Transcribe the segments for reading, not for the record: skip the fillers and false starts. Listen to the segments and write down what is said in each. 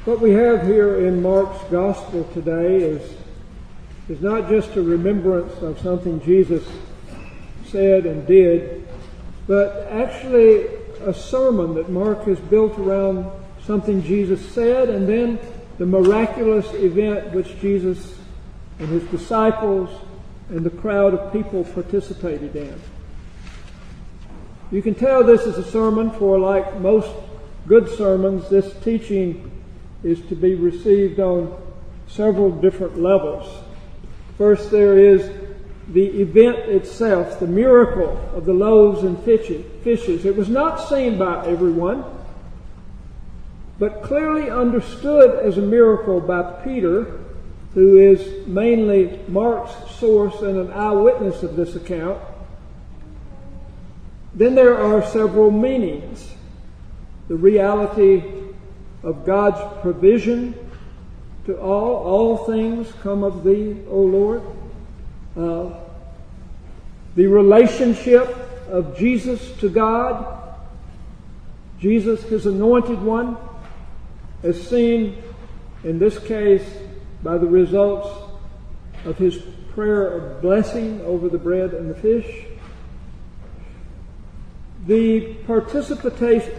What we have here in Mark's Gospel today is not just a remembrance of something Jesus said and did, but actually a sermon that Mark has built around something Jesus said and then the miraculous event which Jesus and his disciples and the crowd of people participated in. You can tell this is a sermon, for like most good sermons, this teaching is to be received on several different levels. First, there is the event itself, the miracle of the loaves and fishes. It was not seen by everyone, but clearly understood as a miracle by Peter, who is mainly Mark's source and an eyewitness of this account. Then there are several meanings. The reality of God's provision to all things come of thee, O Lord. The relationship of Jesus to God, Jesus, his anointed one, as seen in this case by the results of his prayer of blessing over the bread and the fish. The participation,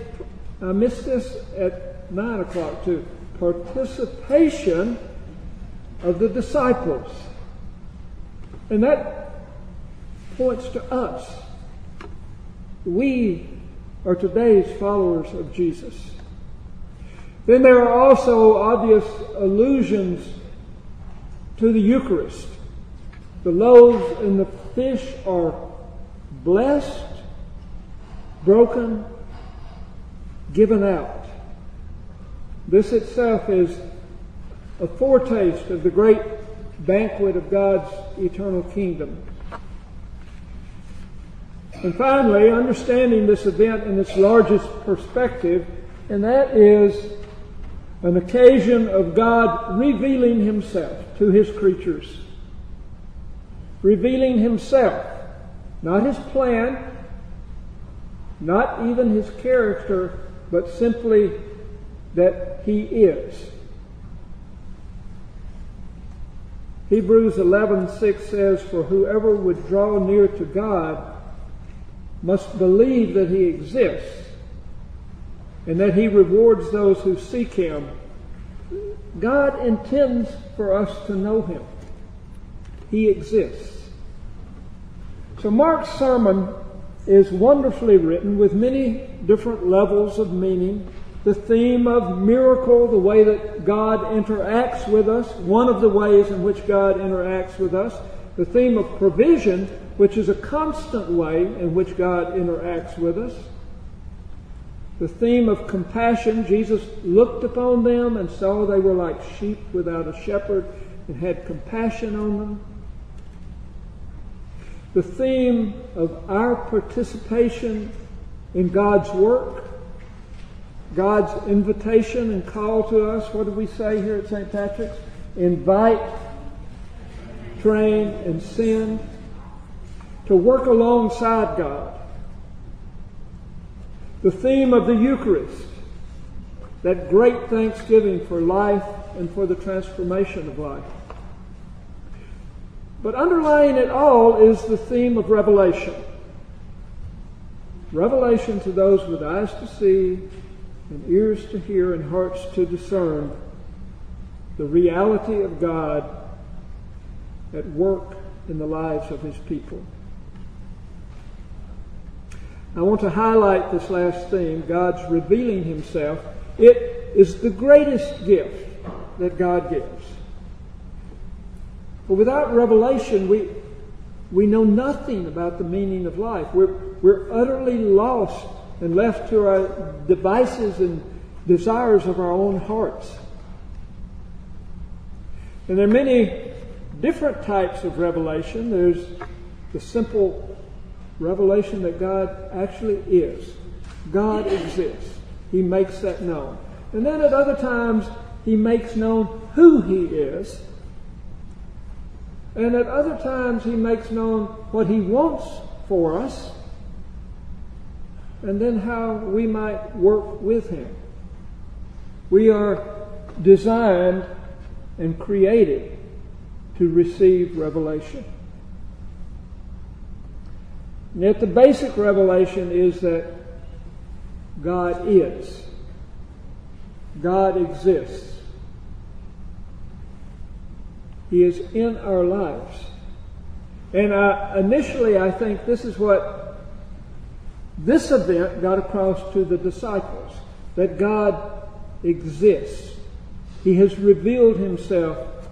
I missed this at 9 o'clock too, participation of the disciples. And that points to us. We are today's followers of Jesus. Then there are also obvious allusions to the Eucharist. The loaves and the fish are blessed, broken, given out. This itself is a foretaste of the great banquet of God's eternal kingdom. And finally, understanding this event in its largest perspective, and that is an occasion of God revealing himself to his creatures. Revealing himself, not his plan, not even his character, but simply that he is. Hebrews 11:6 says, "For whoever would draw near to God must believe that he exists and that he rewards those who seek him." God intends for us to know him. He exists. So Mark's sermon is wonderfully written with many different levels of meaning. The theme of miracle, the way that God interacts with us, one of the ways in which God interacts with us. The theme of provision, which is a constant way in which God interacts with us. The theme of compassion, Jesus looked upon them and saw they were like sheep without a shepherd and had compassion on them. The theme of our participation in God's work, God's invitation and call to us. What do we say here at St. Patrick's? Invite, train, and send. To work alongside God. The theme of the Eucharist, that great thanksgiving for life and for the transformation of life. But underlying it all is the theme of revelation. Revelation to those with eyes to see and ears to hear and hearts to discern the reality of God at work in the lives of his people. I want to highlight this last theme, God's revealing himself. It is the greatest gift that God gives. But without revelation, we know nothing about the meaning of life. We're utterly lost and left to our devices and desires of our own hearts. And there are many different types of revelation. There's the simple revelation that God actually is. God exists. He makes that known. And then at other times, he makes known who he is. And at other times, he makes known what he wants for us. And then how we might work with him. We are designed and created to receive revelation. And yet the basic revelation is that God is. God exists. He is in our lives. And initially I think this is what this event got across to the disciples, that God exists. He has revealed himself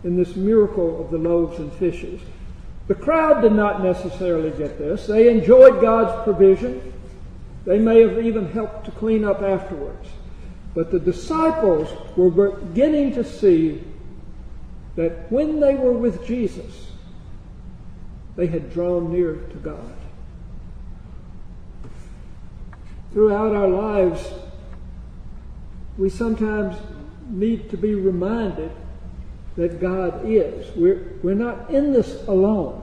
in this miracle of the loaves and fishes. The crowd did not necessarily get this. They enjoyed God's provision. They may have even helped to clean up afterwards. But the disciples were beginning to see that when they were with Jesus, they had drawn near to God. Throughout our lives, we sometimes need to be reminded that God is. We're not in this alone.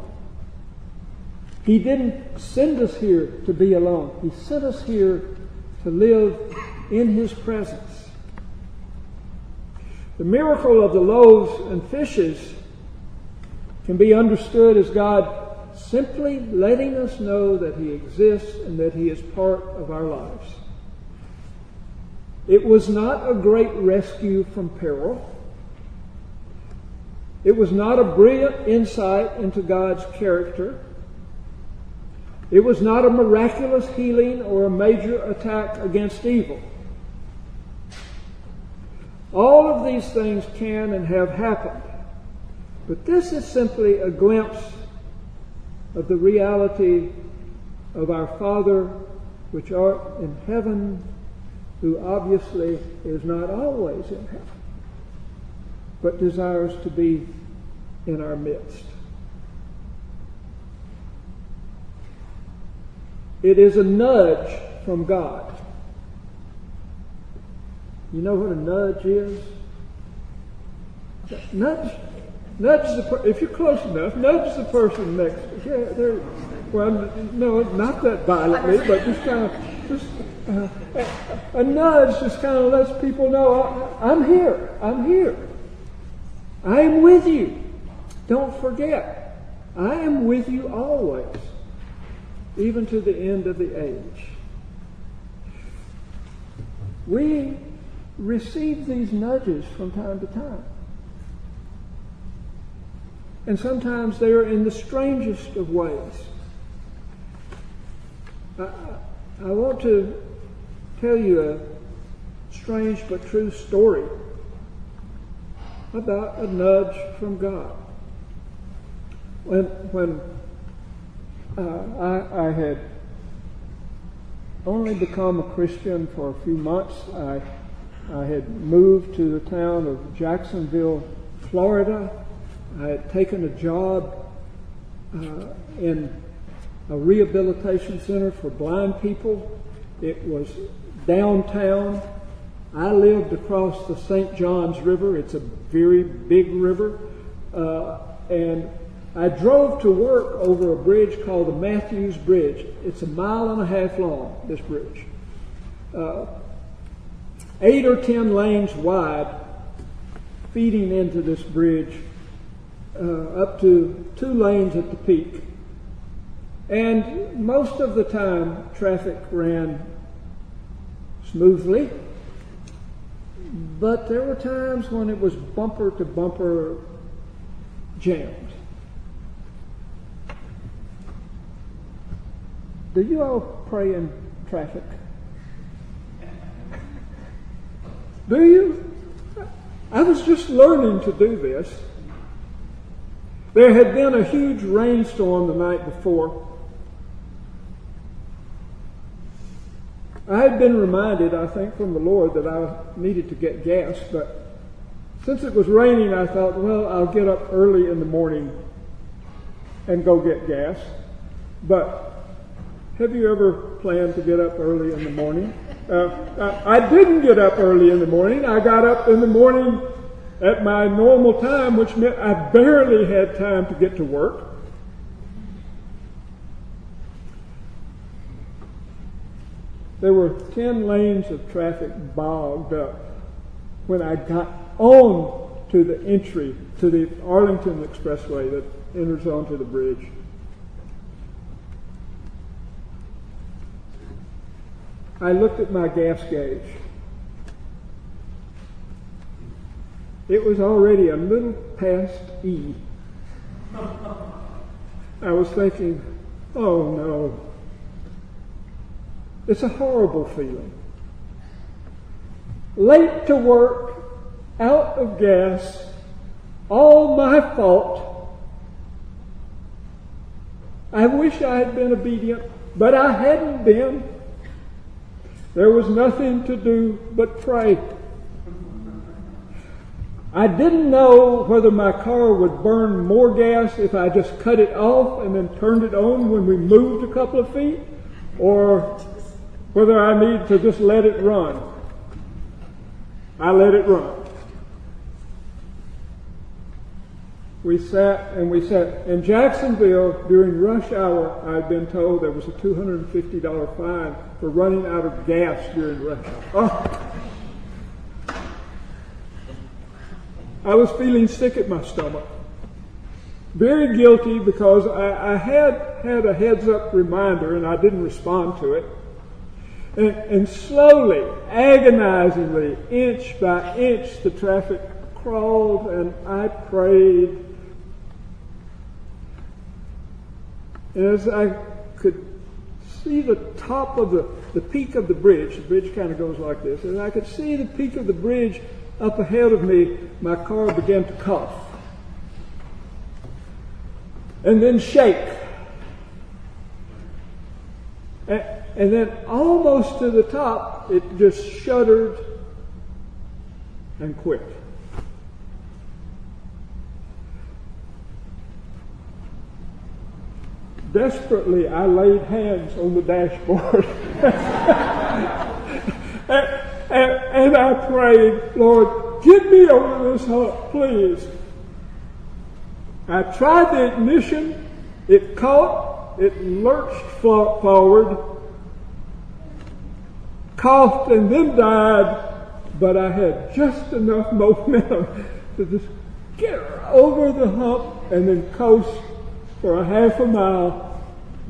He didn't send us here to be alone. He sent us here to live in His presence. The miracle of the loaves and fishes can be understood as God simply letting us know that He exists and that He is part of our lives. It was not a great rescue from peril. It was not a brilliant insight into God's character. It was not a miraculous healing or a major attack against evil. All of these things can and have happened. But this is simply a glimpse of the reality of our Father which art in heaven, who obviously is not always in heaven, but desires to be in our midst. It is a nudge from God. You know what a nudge is? Nudge if you're close enough, nudge the person next to you. Well, no, not that violently, but just kind of, a nudge just kind of lets people know, I'm here. I am with you. Don't forget, I am with you always, even to the end of the age. We receive these nudges from time to time. And sometimes they are in the strangest of ways. I want to tell you a strange but true story about a nudge from God. When I had only become a Christian for a few months, I had moved to the town of Jacksonville, Florida. I had taken a job in a rehabilitation center for blind people. It was downtown. I lived across the St. Johns River. It's a very big river. And I drove to work over a bridge called the Matthews Bridge. It's 1.5 miles long, this bridge. 8 or 10 lanes wide, feeding into this bridge, up to 2 lanes at the peak. And most of the time, traffic ran smoothly, but there were times when it was bumper to bumper jammed. Do you all pray in traffic? Do you? I was just learning to do this. There had been a huge rainstorm the night before. I had been reminded, I think, from the Lord that I needed to get gas, but since it was raining, I thought, well, I'll get up early in the morning and go get gas. But have you ever planned to get up early in the morning? I didn't get up early in the morning. I got up in the morning at my normal time, which meant I barely had time to get to work. There were 10 lanes of traffic bogged up when I got on to the entry to the Arlington Expressway that enters onto the bridge. I looked at my gas gauge. It was already a little past E. I was thinking, oh no. It's a horrible feeling. Late to work, out of gas, all my fault. I wish I had been obedient, but I hadn't been. There was nothing to do but pray. I didn't know whether my car would burn more gas if I just cut it off and then turned it on when we moved a couple of feet, or whether I need to just let it run. I let it run. We sat. In Jacksonville, during rush hour, I'd been told there was a $250 fine for running out of gas during rush hour. Oh. I was feeling sick at my stomach. Very guilty because I had a heads-up reminder and I didn't respond to it. And slowly, agonizingly, inch by inch, the traffic crawled and I prayed. And as I could see the top of the peak of the bridge kind of goes like this, and I could see the peak of the bridge up ahead of me, my car began to cough. And then shake. And then almost to the top, it just shuddered and quit. Desperately, I laid hands on the dashboard. and I prayed, Lord, get me over this hump, please. I tried the ignition. It caught. It lurched forward, coughed, and then died. But I had just enough momentum to just get over the hump and then coast for a half a mile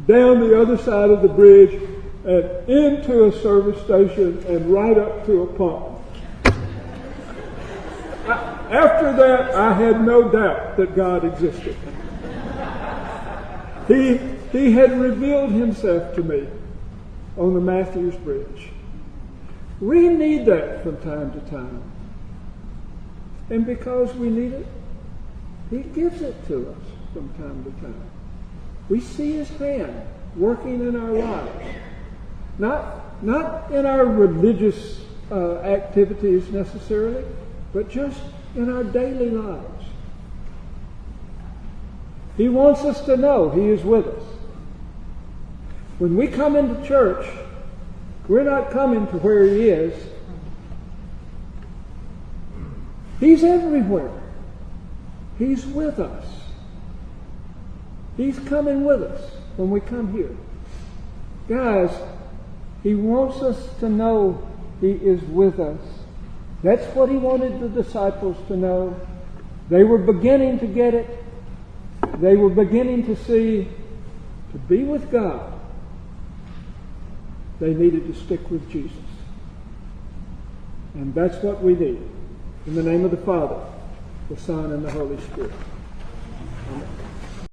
down the other side of the bridge and into a service station and right up to a pump. After that, I had no doubt that God existed. He had revealed himself to me on the Matthews Bridge. We need that from time to time. And because we need it, he gives it to us from time to time. We see his hand working in our lives. Not in our religious activities necessarily, but just in our daily lives. He wants us to know he is with us. When we come into church, we're not coming to where he is. He's everywhere. He's with us. He's coming with us when we come here. Guys, he wants us to know he is with us. That's what he wanted the disciples to know. They were beginning to get it. They were beginning to see, to be with God, they needed to stick with Jesus. And that's what we need. In the name of the Father, the Son, and the Holy Spirit. Amen.